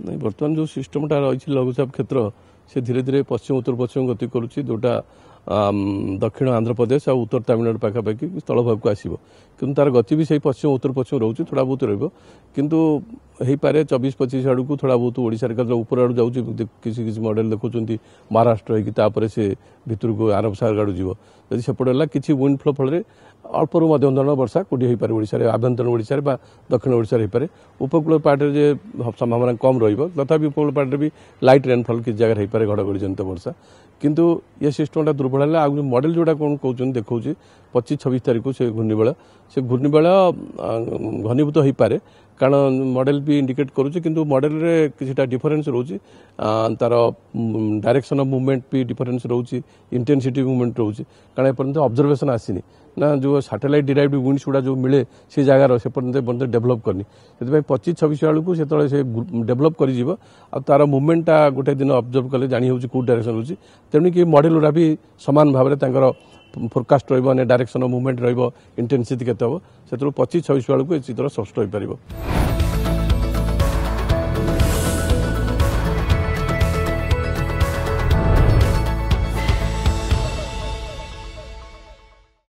नहीं बर्तमान जो सिस्टमटा रही लघुचाप क्षेत्र से धीरे धीरे पश्चिम उत्तर पश्चिम गति करुच्ची जोटा दक्षिण आंध्र प्रदेश और उत्तर तमिलनाडु पाखापाखि स्थलभाग को आसो कि तार गति भी सही पश्चिम उत्तर पश्चिम रोचे थोड़ा बहुत रु पारे 24-25 आड़ को थोड़ा बहुत ओडिशा ऊपर आड़ जाऊँ किसी किसी मॉडल देखुं महाराष्ट्र होकर से भितर को आरब सागर आड़ जीव जदि सेपटे किसी विंड फ्लो फल अल्प रु मध्यम धरण वर्षा कोटी हो पारे ओडिशा आभ्यंतर ओडिशा दक्षिण ओडिशा हो पारे उपकूल पार्ट जे संभावना कम रही उपकूल पार्ट भी लाइट रेनफॉल किसी जगह हो पारे घड़घड़ी जनित वर्षा किंतु ये सिस्टमटा दुर्बल है आगे मॉडल जोटा कौन कहते देखा 25-26 तारीख से घूर्णिबल घनीभूत हो पारे कारण मॉडल भी इंडिकेट करुच्चे किंतु मॉडल रे किछटा डिफरेंस रोची तार डायरेक्शन ऑफ मूवमेंट भी डिफरेंस रोची इंटेंसिटी मूवमेंट रोची कारण एपर्यंत ऑब्जर्वेशन आसीनी ना जो सैटेलाइट डिराइव्ड विंड्स गुड़ा जो मिले से जगार से पर्यंत डेभलप करनी से 25-26 आड़ से डेभलप कर तार मुवमेंटा गोटे दिन ऑब्जर्व कले जानी होची कौ डायरेक्शन होची तेणु कि मॉडल गुड़ा भी समान भाव में forecast direction of movement intensity केते हम से 25-26 आड़ को चित्र स्पष्ट हो पार।